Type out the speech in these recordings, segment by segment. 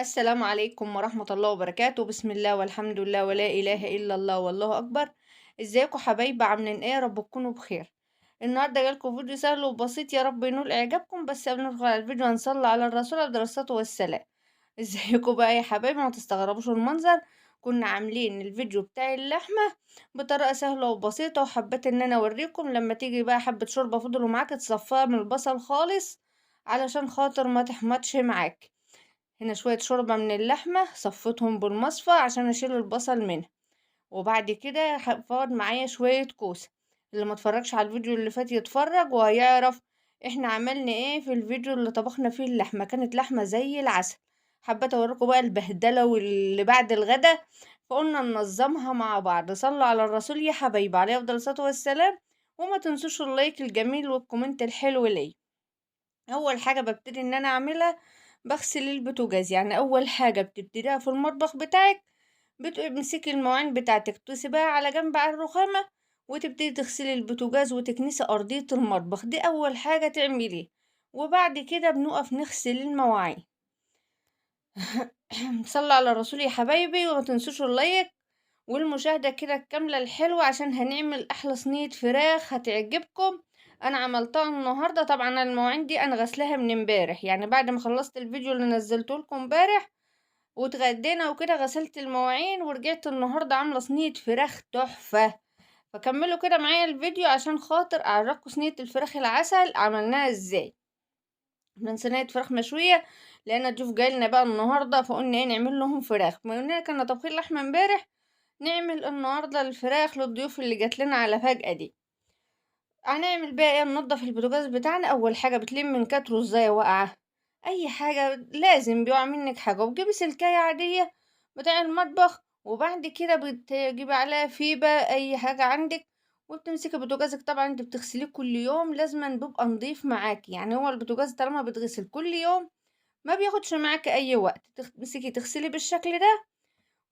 السلام عليكم ورحمة الله وبركاته. بسم الله والحمد لله ولا إله إلا الله والله أكبر. ازيكم حبايبي؟ عاملين ايه؟ رب تكونوا بخير. النهارده جالكم فيديو سهل وبسيط، يا رب ينول إعجابكم. بس قبل ما ندخل على الفيديو هنصلي على الرسول عليه الصلاة والسلام. ازيكم بقى يا حبايبي؟ ما تستغربوش المنظر. كنا عاملين الفيديو بتاع اللحمة بطريقة سهلة وبسيطة، وحبيت ان انا اوريكم لما تيجي بقى حبة شوربة فضلوا معاك تصفيها من البصل خالص، علشان خاطر ما تحمضش معاك. هنا شوية شوربة من اللحمة صفيتهم بالمصفى عشان اشيل البصل منها. وبعد كده فاض معايا شوية كوسة. اللي ما اتفرجش على الفيديو اللي فات يتفرج وهيعرف احنا عملنا ايه في الفيديو اللي طبخنا فيه اللحمة. كانت لحمة زي العسل. حبيت اوريكم بقى البهدلة واللي بعد الغدا، فقلنا ننظمها مع بعض. صلوا على الرسول يا حبايبي عليه افضل الصلاة والسلام. وما تنسوش اللايك الجميل والكومنت الحلو ليا. اول حاجه ببتدي ان انا اعملها بغسل البوتاجاز. يعني اول حاجه بتبتديها في المطبخ بتاعك، بتمسكي المواعين بتاعتك تسيبها على جنب على الرخامه، وتبتدي تغسلي البوتاجاز وتكنسي ارضيه المطبخ. دي اول حاجه تعمليه. وبعد كده بنقف نغسل المواعين. صلوا على الرسول يا حبايبي، وما تنسوش اللايك والمشاهدة كده الكاملة الحلوة، عشان هنعمل أحلى صينية فراخ هتعجبكم. أنا عملتها النهاردة. طبعا المواعين دي أنا غسلها من امبارح، يعني بعد ما خلصت الفيديو اللي نزلته لكم امبارح واتغدينا وكده غسلت المواعين، ورجعت النهاردة عاملة صينية فراخ تحفة. فكملوا كده معايا الفيديو عشان خاطر أعرفكم صينية الفراخ العسل عملناها ازاي. من صينية فراخ مشوية، لأن الضيوف جايلنا بقى النهاردة، فقلنا ايه نعمل لهم فراخ. بما اننا كنا طابخين لحمة امبارح، نعمل النهاردة الفراخ للضيوف اللي جات لنا على فجأة دي. هنعمل بقى ايه؟ ننضف البوتاجاز بتاعنا. اول حاجة بتلم من كتره رزاية واقعة، اي حاجة لازم بيقع منك حاجة، وبتجيبي سلكاية عادية بتاع المطبخ، وبعد كده بتجيبي عليها فيبة اي حاجة عندك، وبتمسكي بوتاجازك. طبعا انت بتغسليه كل يوم، لازما بيبقى نضيف معاكي. يعني هو البوتاجاز طالما بيتغسل كل يوم ما بياخدش معاكي اي وقت. تمسكي تغسلي بالشكل ده،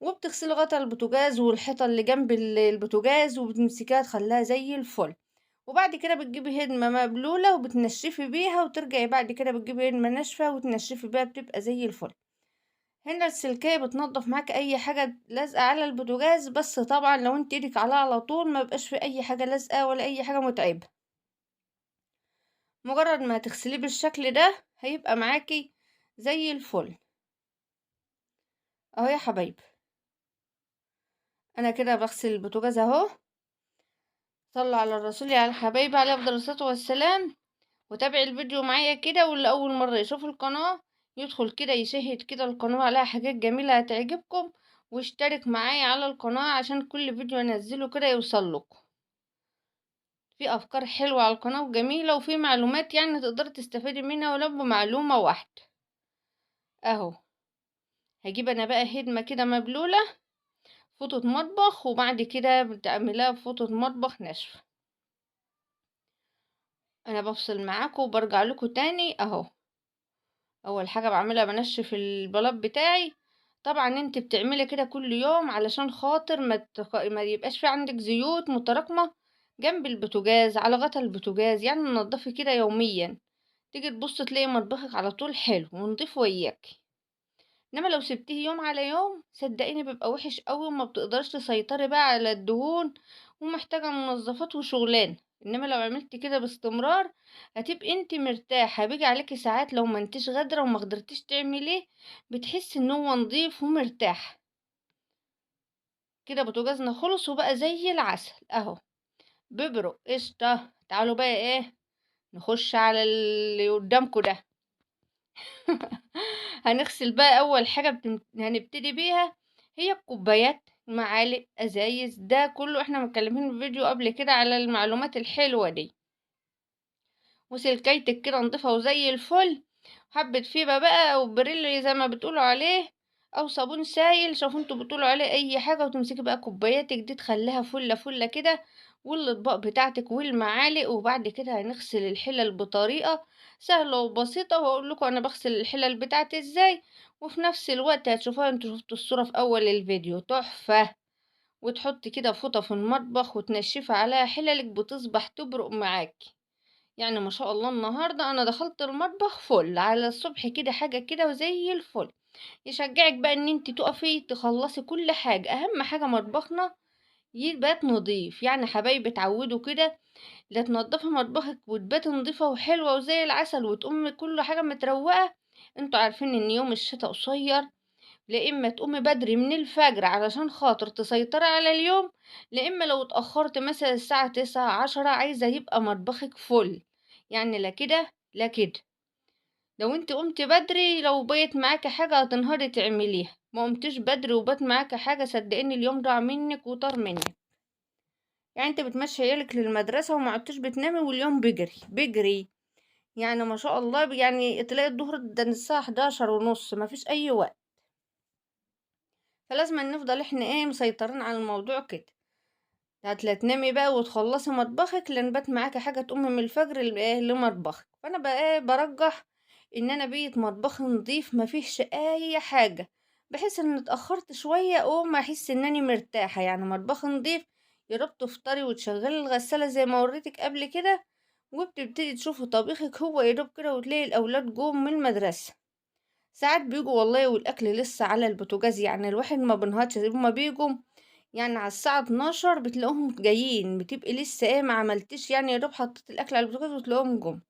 وبتغسلي غطا البوتاجاز والحيطة اللي جنب البوتاجاز، وبتمسكيها تخليها زي الفل. وبعد كده بتجيبي هدمة مبلولة وبتنشفي بيها، وترجعي بعد كده بتجيبي هدمة ناشفة وتنشفي بيها، بتبقى زي الفل. هنا السلكية بتنضف معاك اي حاجة لازقة على البوتاجاز، بس طبعا لو انت ايدك عليها على طول ما بقاش في اي حاجة لازقة ولا اي حاجة متعبة. مجرد ما تغسليه بالشكل ده هيبقى معاكي زي الفل. اهو يا حبايبي، انا كده بغسل البوتاجاز اهو. صلوا على الرسول يا حبايبي عليه افضل الصلاه والسلام. وتابع الفيديو معايا كده، واللي اول مره يشوف القناه يدخل كده يشاهد كده القناه، عليها حاجات جميله هتعجبكم. واشترك معايا على القناه عشان كل فيديو انزله كده يوصل لكم. في افكار حلوه على القناه وجميله، وفي معلومات يعني تقدري تستفادي منها ولو بمعلومه واحده. اهو هجيب انا بقى هدمه كده مبلوله، فوطه مطبخ، وبعد كده بتعملها بفوطه مطبخ ناشفه. انا بفصل معاكم وبرجع لكم تاني اهو. اول حاجه بعملها بنشف البلاط بتاعي. طبعا انت بتعملي كده كل يوم علشان خاطر ما يبقاش في عندك زيوت متراكمه جنب البوتاجاز على غطا البوتاجاز. يعني نضفي كده يوميا، تيجي تبص تلاقي مطبخك على طول حلو ونضيف وياك. انما لو سبتيه يوم على يوم صدقيني بيبقى وحش قوي، وما بتقدرش تسيطري بقى على الدهون، ومحتاجة منظفات وشغلان. انما لو عملتي كده باستمرار هتبقي انت مرتاحة. بيجي عليكي ساعات لو ما انتش قادرة وما قدرتيش تعمليه بتحسي ان هو نضيف ومرتاح. كده بوتاجازنا خلص وبقى زي العسل اهو. ببرق قشطة. تعالوا بقى ايه، نخش على اللي قدامكم ده. هنغسل بقى اول حاجة هنبتدي بيها هي الكوبايات، معالق، ازايز. ده كله احنا متكلمين في فيديو قبل كده على المعلومات الحلوة دي. وسلكيتك كده نضيفها وزي الفل. حبة فيبة بقى او بريل زي ما بتقولوا عليه، او صابون سايل، شوفوا انتوا بتقولوا عليه اي حاجة. وتمسكي بقى كوباياتك دي تخليها فلة فلة كده، والاطباق بتاعتك والمعالق. وبعد كده هنغسل الحلل بطريقة سهلة وبسيطة، وهقول لكم انا بغسل الحلل بتاعتي ازاي. وفي نفس الوقت هتشوفوها، انتوا شفتوا الصورة في اول الفيديو تحفة. وتحطي كده فوطة في المطبخ وتنشفي عليها حللك بتصبح تبرق معاكي. يعني ما شاء الله النهاردة انا دخلت المطبخ فل على الصبح كده حاجة كده وزي الفل. يشجعك بقى ان انت تقفي تخلصي كل حاجة. اهم حاجة مطبخنا يبات نضيف. يعني حبايبي اتعودوا كده، لا تنضفي مطبخك وتباتي نضيفة وحلوة وزي العسل وتقومي كل حاجة متروقة. انتوا عارفين ان يوم الشتاء قصير، لا اما تقومي بدري من الفجر علشان خاطر تسيطري على اليوم، لا اما لو اتأخرت مثلا الساعة 9 10 عايزة يبقى مطبخك فل. يعني لا كده لا كده. لو انت قمت بدري لو بيت معاكي حاجة هتنهاري تعمليها، ما قمتش بدري وبات معاكي حاجة صدقيني اليوم ضاع منك وطار منك. يعني انت بتمشي عيالك للمدرسة وما عدتش بتنامي واليوم بيجري بيجري. يعني ما شاء الله، يعني تلاقي الظهر ده الساعة 11 ونص، ما فيش اي وقت. فلازم نفضل احنا ايه مسيطرين على الموضوع كده. لا تنامي بقى وتخلصي مطبخك لان بات معاكي حاجة تقومي من الفجر لمطبخك. فانا بقى ايه برجح ان انا بيت مطبخي نضيف ما فيش اي حاجة، بحيث ان اتأخرت شوية اقوم احس انني مرتاحة. يعني مطبخي نضيف، يا رب تفطري وتشغلي الغسالة زي ما وريتك قبل كده، وبتبتدي تشوفي طبيخك هو يا دوب كده، وتلاقي الاولاد جم من المدرسة. ساعات بيجوا والله والاكل لسه على البوتاجاز، يعني الواحد ما بنهارش هما بيجوا. يعني على الساعة 12 بتلاقوهم جايين، بتبقي لسه ايه ما عملتش، يعني يا دوب حطيت الاكل على البوتاجاز وتلاقوهم جم.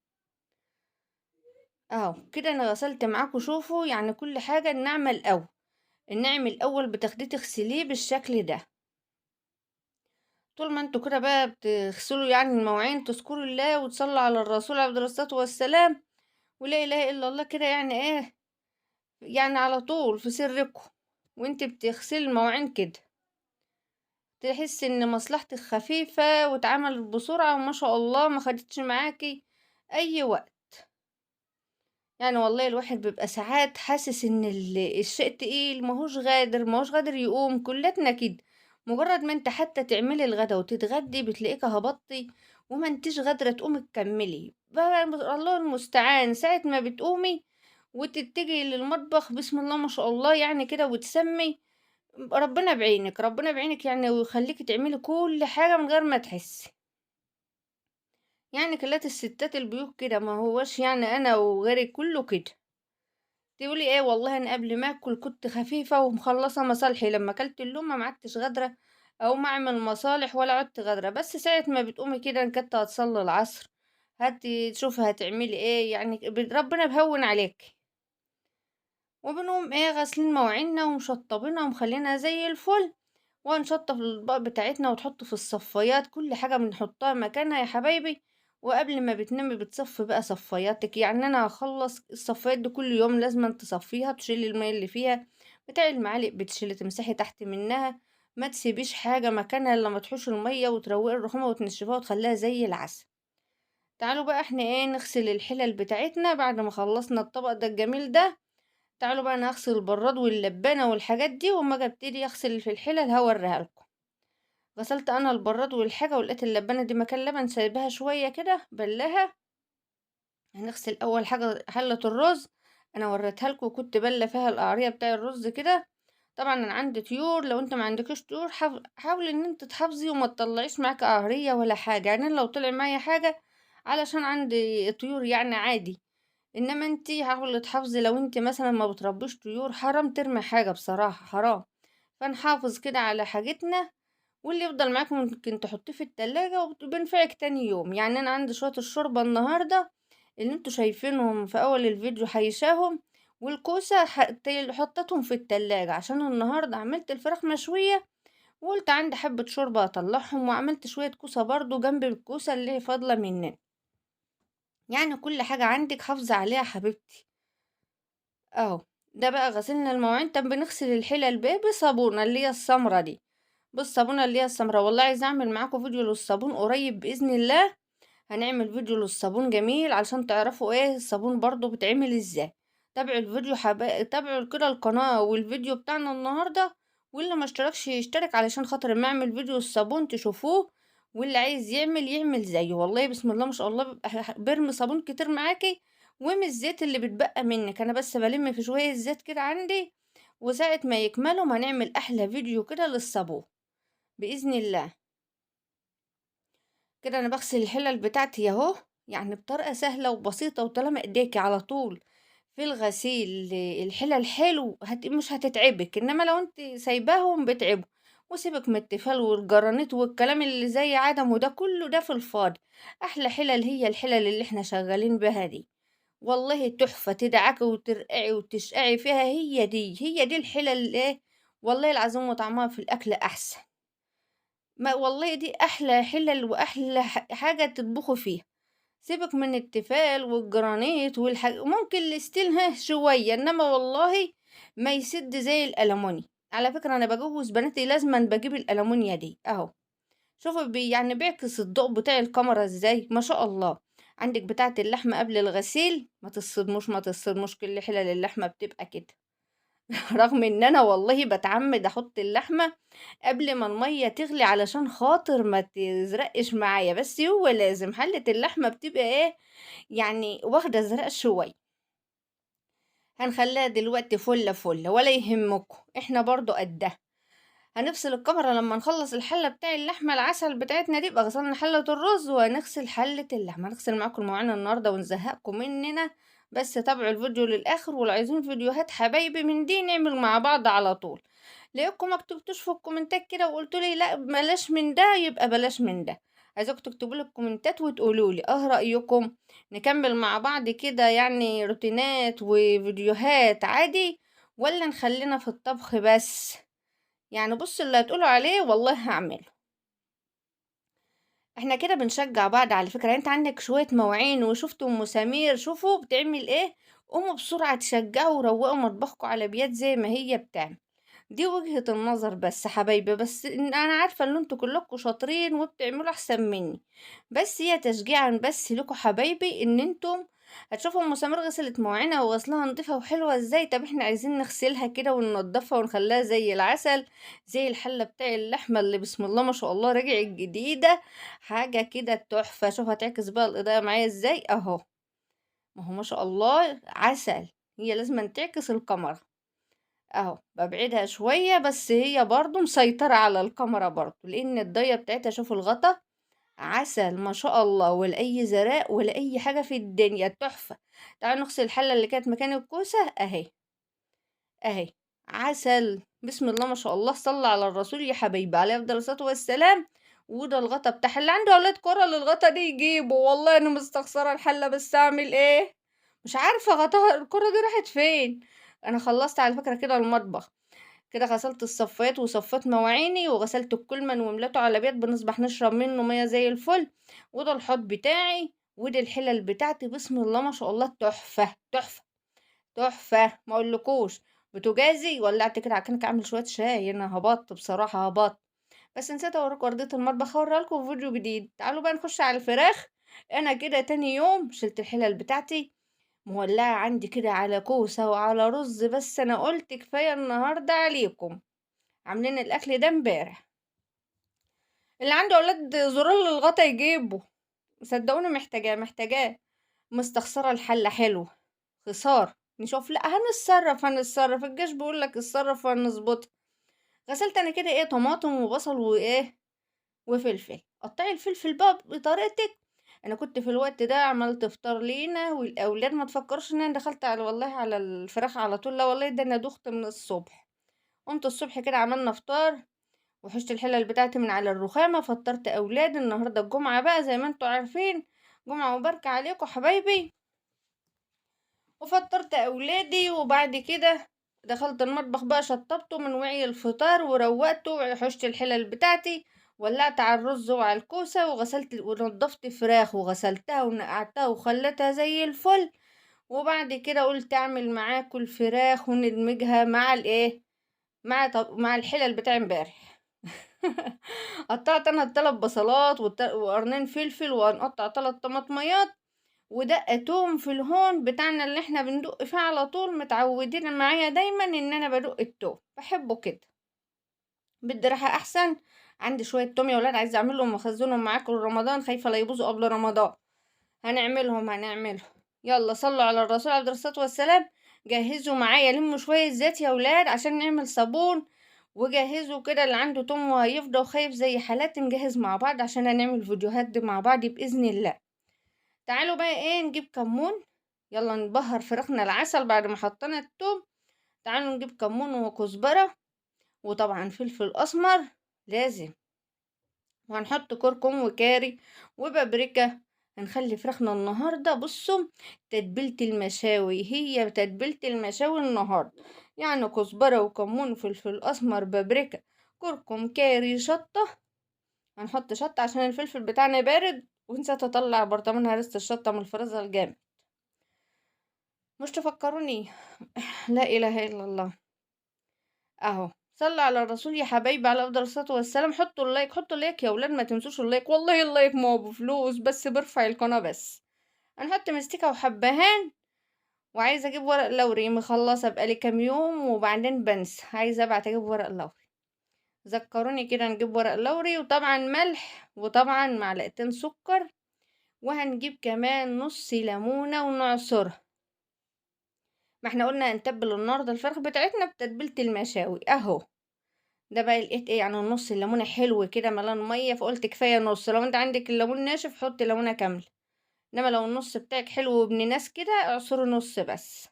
اهو كده انا غسلت معاكم. شوفوا يعني كل حاجة النعم الاول بتاخديه تغسليه بالشكل ده. طول ما انتوا كده بقى بتغسلوا يعني المواعين تذكروا الله وتصلوا على الرسول عليه الصلاة والسلام ولا اله الا الله كده، يعني ايه، يعني على طول في سركم وانت بتغسلي المواعين كده، تحس ان مصلحتك خفيفة واتعملت بسرعة وما شاء الله ما خدتش معاكي اي وقت. يعني والله الواحد بيبقى ساعات حاسس ان الشيء تقيل، ماهوش غادر يقوم. كلتنا كده، مجرد ما انت حتى تعملي الغدا وتتغدي بتلاقيك هبطتي وما انتش قادرة تقومي تكملي بقى. الله المستعان، ساعة ما بتقومي وتتجهي للمطبخ بسم الله ما شاء الله يعني كده وتسمي، ربنا بعينك ربنا بعينك يعني، ويخليكي تعملي كل حاجة من غير ما تحسي. يعني كلات الستات البيوت كده، ما هوش يعني انا وغيري كله كده. تقولي ايه والله انا قبل ما اكل كنت خفيفة ومخلصة مصالحي، لما اكلت اللقمة ما عدتش قادرة او ما اعمل مصالح ولا عدت قادرة. بس ساعة ما بتقومي كده ان كنت هتصلي العصر هاتي تشوفي هتعملي ايه، يعني ربنا بهون عليك. وبنقوم ايه غاسلين مواعيننا ومشطبينها ومخلينها زي الفل، ونشطف الأطباق بتاعتنا وتحط في الصفايات كل حاجة بنحطها مكانها يا حبايبي. وقبل ما بتنامي بتصفي بقى صفاياتك. يعني انا هخلص الصفايات دي كل يوم لازم تصفيها، تشيلي الماء اللي فيها بتاع المعالق، بتشيلي تمسحي تحت منها، ما تسيبيش حاجة مكانها الا لما تحوش المية وتروقي الرخامة وتنشفيها وتخليها زي العسل. تعالوا بقى احنا ايه نغسل الحلل بتاعتنا بعد ما خلصنا الطبق ده الجميل ده. تعالوا بقى انا هغسل البراد واللبانة والحاجات دي، وما اجي ابتدي اغسل في الحلل هوريها لكم. غسلت انا البراد والحاجة ولقيت اللبانة دي مكان لبن سايباها شوية كده بلاها. هنغسل اول حاجة حلة الرز، انا وريتها لكم كنت بله فيها القعرية بتاع الرز كده. طبعا انا عندي طيور، لو انت ما عندكش طيور حاولي ان انت تحافظي وما تطلعيش معاك قعرية ولا حاجة. يعني أنا لو طلع معايا حاجة علشان عندي طيور يعني عادي، انما انتي حاولي تحافظي. لو انتي مثلا ما بتربيش طيور حرام ترمي حاجة، بصراحة حرام. فنحافظ كده على حاجتنا، واللي يفضل معاك ممكن تحطيه في التلاجة وبينفعك تاني يوم. يعني انا عندي شوية الشوربة النهاردة اللي انتوا شايفينهم في اول الفيديو حيشاهم، والكوسة حطيتهم في التلاجة عشان النهاردة عملت الفراخ مشوية، وقلت عندي حبة شوربة اطلعهم، وعملت شوية كوسة برضو جنب الكوسة اللي هي فاضلة مننا. يعني كل حاجة عندك حافظة عليها حبيبتي. اهو ده بقى غسلنا المواعين. طب بنغسل الحلل بيه بصابونة اللي هي السمرة دي، بالصابونة اللي هي السمرة. والله عايزة اعمل معاكم فيديو للصابون قريب بإذن الله. هنعمل فيديو للصابون جميل علشان تعرفوا ايه الصابون برضو بتعمل ازاي. تابعوا الفيديو تابعوا كده القناة والفيديو بتاعنا النهاردة، واللي ما اشتركش يشترك علشان خاطر ما اعمل فيديو الصابون تشوفوه، واللي عايز يعمل زيه. والله بسم الله ما شاء الله بيبقى برمي صابون كتير معاكي، ومن الزيت اللي بتبقى منك انا بس بلم في شوية زيت كده عندي، وساعة ما يكملوا هنعمل احلى فيديو كده للصابون بإذن الله. كده انا بغسل الحلل بتاعتي اهو، يعني بطريقة سهلة وبسيطة وطالما ايديكي على طول في الغسيل الحلل حلو مش هتتعبك، انما لو انت سايباهم بتعبوا. وسيبك من التيفال والجرانيت والكلام اللي زي عدمه ده كله، ده في الفاضي. احلى حلل هي الحلل اللي احنا شغالين بها دي، والله تحفة، تدعكي وترقعي وتشقعي فيها، هي دي الحلل ايه، والله العظيم، وطعمها في الاكل احسن. ما والله دي احلى حلل واحلى حاجة تطبخوا فيها. سيبك من التيفال والجرانيت ممكن الستيل شوية، انما والله ما يسد زي الألموني. على فكرة انا بجوز بناتي لازما بجيب الألمونيا دي اهو. شوفوا يعني بيعكس الضوء بتاع الكاميرا ازاي، ما شاء الله. عندك بتاعة اللحمة قبل الغسيل، ما تصدموش كل حلل اللحمة بتبقى كده. رغم ان انا والله بتعمد احط اللحمة قبل ما المية تغلي علشان خاطر ما تزرقش معايا، بس هو لازم حلة اللحمة بتبقى ايه، يعني واخدة زرق شوية. هنخليها دلوقتي فلة فلة ولا يهمكم، احنا برضو قدها. هنفصل الكاميرا لما نخلص الحلة بتاع اللحمة العسل بتاعتنا دي، بقى غسلنا حلة الرز وهنغسل حلة اللحمة. هنغسل معاكم المواعين النهاردة ونزهقكم مننا، بس تابعوا الفيديو للآخر. ولو عايزين فيديوهات حبايبي من دي نعمل مع بعض على طول. لقيتكم ما كتبتوش في الكومنتات كده وقلتوا لي لا بلاش من ده، يبقى بلاش من ده. عايزاكم تكتبوا لي الكومنتات وتقولوا لي اه رأيكم. نكمل مع بعض كده يعني روتينات وفيديوهات عادي، ولا نخلينا في الطبخ بس؟ يعني بص اللي هتقولوا عليه والله هعمله. احنا كده بنشجع بعض على فكرة. انت عندك شوية مواعين وشفتوا ام سمير شوفوا بتعمل ايه، قوموا بسرعة تشجعوا وروقوا مطبخكم على بيات زي ما هي بتعمل. دي وجهة النظر بس حبايبي، بس انا عارفة ان انتوا كلكم شاطرين وبتعملوا احسن مني، بس هي تشجيعا بس لكم حبايبي ان انتم هتشوفوا ام سمير غسلت مواعينها وغسلها نضيفة وحلوة ازاي. طب احنا عايزين نغسلها كده وننضفها ونخليها زي العسل، زي الحلة بتاع اللحمة اللي بسم الله ما شاء الله رجعت جديدة، حاجة كده تحفة. شوف هتعكس بقى الإضاءة معايا ازاي اهو، ما هو ما شاء الله عسل. هي لازم تعكس الكاميرا اهو. ببعدها شوية بس هي برضو مسيطرة على الكاميرا برضو، لان الضية بتاعتها شوفوا الغطا عسل ما شاء الله، ولا اي زراء ولا اي حاجة في الدنيا، تحفة. تعالوا نغسل الحلة اللي كانت مكان الكوسة اهي، اهي عسل بسم الله ما شاء الله. صلى على الرسول يا حبيبي عليه افضل الصلاة والسلام. وده الغطا بتاع اللي عنده اولاد كرة للغطا دي يجيبوا، والله انا مستخسرة الحلة بس اعمل ايه، مش عارفة غطاها الكرة دي راحت فين. انا خلصت على فكرة كده المطبخ، كده غسلت الصفات وصفات مواعيني وغسلت الكلمن وملته على بيت بنصبح نشرب منه مية زي الفل. وده الحوض بتاعي ودي الحلل بتاعتي بسم الله ما شاء الله، تحفة تحفة تحفة ما اقولكوش. بوتاجازي ولعت كده عشان اعمل شوية شاي، انا هبط بصراحة هبط. بس نسيت اوريكم ارضية المطبخ، هوريها لكم في فيديو جديد. تعالوا بقى نخش على الفراخ. انا كده تاني يوم شلت الحلل بتاعتي مولعة عندي كده على كوسة وعلى رز، بس انا قلت كفاية النهاردة عليكم، عاملين الاكل ده امبارح. اللي عنده اولاد زرار للغطا يجيبه، صدقوني محتاجاه. مستخسرة الحلة حلوة، خسار. نشوف لا هنتصرف الجيش بيقول لك اتصرف وهنظبط. غسلت انا كده ايه طماطم وبصل وايه وفلفل. قطعي الفلفل بقى بطريقتك. انا كنت في الوقت ده عملت فطار لينا والاولاد، ما تفكرش ان انا دخلت على والله على الفراخ على طول، لا والله ده انا دخت من الصبح. قمت الصبح كده عملنا فطار، وحشت الحلل بتاعتي من على الرخامة، فطرت أولادي. النهاردة الجمعة بقى زي ما انتوا عارفين، جمعة مباركة عليكم حبايبي. وفطرت أولادي وبعد كده دخلت المطبخ بقى شطبته من وعي الفطار وروقته وحشت الحلل بتاعتي. ولعت على الرز وعلى الكوسة وغسلت ونضفت فراخ وغسلتها ونقعتها وخلتها زي الفل. وبعد كده قلت اعمل معاكم الفراخ وندمجها مع الايه، مع الحلل بتاع امبارح. قطعت انا التلات بصلات وقرنين فلفل، وهنقطع 3 طماطميات ودقة توم في الهون بتاعنا اللي احنا بندق فيه على طول. متعودين معايا دايما ان انا بدق التوم، بحبه كده بدي ريحة احسن. عندي شوية توم يا ولاد، عايزة اعملهم واخزنهم معاكم لرمضان، خايفة لا يبوظوا قبل رمضان. هنعملهم. يلا صلوا على الرسول عليه الصلاة والسلام. جهزوا معايا لموا شوية زيت يا ولاد عشان نعمل صابون، وجهزوا كده اللي عنده توم وهيفضى وخايف زي حالاتي نجهز مع بعض عشان هنعمل فيديوهات دي مع بعض بإذن الله. تعالوا بقى ايه نجيب كمون يلا نبهر فراخنا العسل بعد ما حطينا التوم. تعالوا نجيب كمون وكزبرة، وطبعا فلفل اسمر لازم، وهنحط كركم وكاري وبابريكا. هنخلي فراخنا النهاردة بصوا تتبيلة المشاوي، هي تتبيلة المشاوي النهاردة، يعني كزبرة وكمون وفلفل اسمر بابريكا كركم كاري شطة. هنحط شطة عشان الفلفل بتاعنا بارد، ونسيت اطلع برطمان هرسة الشطة من الفريزر الجامد. مش تفكروني. لا اله الا الله. اهو صلى على الرسول يا حبايبي على افضل الصلاه والسلام. حطوا اللايك، حطوا اللايك يا ولاد، ما تنسوش اللايك، والله اللايك ما هو بفلوس بس بيرفع القناه بس. هنحط مستكه وحبهان. وعايزه اجيب ورق لوري، مخلصه بقالي كام يوم وبعدين بنسى، عايزه ابعت اجيب ورق لوري، ذكروني كده نجيب ورق لوري. وطبعا ملح، وطبعا معلقتين سكر، وهنجيب كمان نص ليمونه ونعصرها. ما احنا قلنا هنتبل النهارده الفرخ بتاعتنا بتتبيله المشاوي اهو. ده بقى لقيت ايه يعني نص الليمونه حلو كده ملان ميه، فقلت كفايه نص، لو انت عندك الليمون ناشف حط ليمونه كامله، انما لو النص بتاعك حلو وابن ناس كده اعصره نص بس.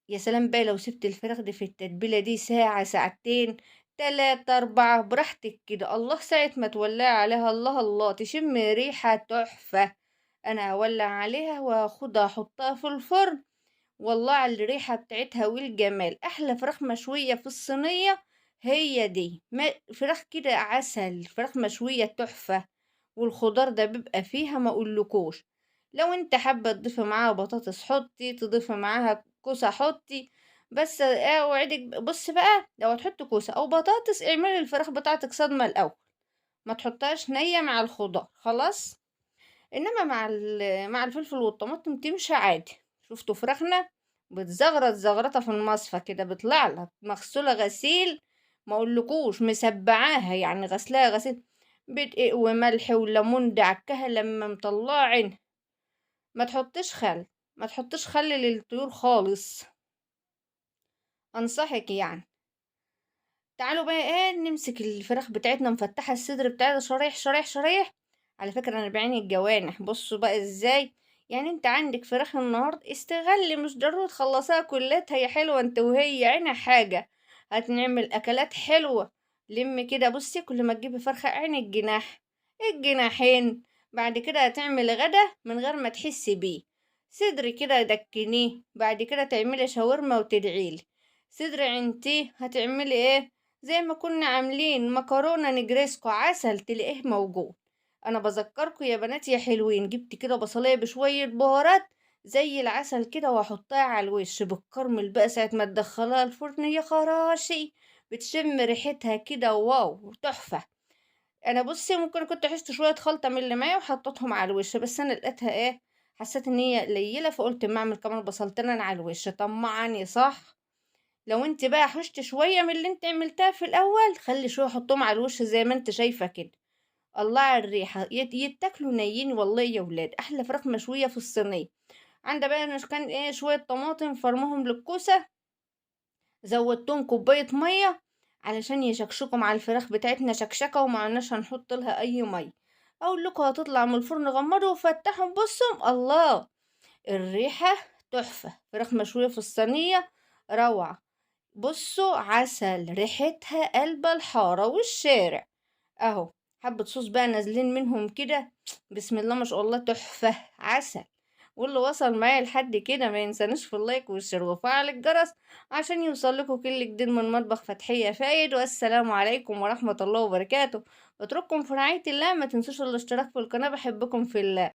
يا سلام بقى لو سبت الفراخ دي في التتبيله دي ساعه ساعتين تلاتة أربعة براحتك كده، الله ساعة ما تولع عليها الله الله تشم ريحة تحفة. أنا هولع عليها وهاخدها أحطها في الفرن، والله على الريحة بتاعتها والجمال. احلى فراخ مشوية في الصينية هي دي، فراخ كده عسل، فراخ مشوية تحفة. والخضار ده بيبقى فيها ما اقولكوش. لو انت حابة تضيفي معاها بطاطس حطي، تضيفي معاها كوسة حطي، بس اوعدك بص بقى لو هتحطي كوسة او بطاطس اعملي الفراخ بتاعتك صدمة الاول، ما تحطهاش نية مع الخضار خلاص. انما مع الفلفل والطماطم تمشي عادي. شفتوا فراخنا بتزغرط زغرطه في المصفى كده، بيطلع لها مغسوله غسيل ما اقولكوش، مسبعاها يعني غسلاها غسيل بدقيق وملح وليمون دعكها لما مطلعه عين. ما تحطش خل، ما تحطش خل للطيور خالص، انصحك يعني. تعالوا بقى ايه نمسك الفراخ بتاعتنا مفتحة الصدر بتاعتها شرايح شرايح شرايح. على فكرة انا بعيني الجوانح، بصوا بقى ازاي. يعني انت عندك فراخ النهاردة استغلي، مش ضروري تخلصها كلها، هي حلوة انت وهي عينها حاجة، هتنعمل اكلات حلوة. لم كده بصي كل ما تجيبي فرخة عين الجناح، الجناحين، بعد كده هتعمل غدا من غير ما تحسي بيه. صدري كده دكنيه، بعد كده تعملي شاورما وتدعيلي. صدر عينتيه هتعملي ايه؟ زي ما كنا عاملين مكرونة نجريسكو عسل تلاقيه موجود. انا بذكركم يا بنات يا حلوين، جبت كده بصلية بشوية بهارات زي العسل كده واحطها على الوش بالكرمل بقى ساعة ما تدخلها الفرن يا خراشي، بتشم ريحتها كده واو تحفة. انا بصي ممكن كنت حشت شوية خلطة من اللي معايا وحطيتهم على الوش، بس انا لقيتها ايه، حسيت ان هي قليلة فقلت ما اعمل كمان بصلتين انا على الوش طمعني صح. لو انت بقى حشت شوية من اللي انت عملتها في الاول خلي شوية حطهم على الوش زي ما انت شايفة كده. الله على الريحة، يتاكلوا نيين والله يا ولاد، احلى فراخ مشوية في الصينية. عندها بقى مش كان ايه شوية طماطم فرمهم للكوسة، زودتهم كوباية مية علشان يشكشكوا مع الفراخ بتاعتنا شكشكة، ومعناش هنحط لها اي مية. اقول لكم هتطلع من الفرن غمضوا وفتحوا بصوا الله، الريحة تحفة، فراخ مشوية في الصينية روعة. بصوا عسل ريحتها قلب الحارة والشارع اهو. حبة صوص بقى نازلين منهم كده، بسم الله ما شاء الله تحفة عسل. واللي وصل معايا لحد كده ما ينسانوش في اللايك والشير وفعل الجرس عشان يوصل لكم كل جديد من مطبخ فتحية فايد. والسلام عليكم ورحمة الله وبركاته. اترككم في رعاية الله، ما تنسوش الاشتراك في القناة، بحبكم في الله.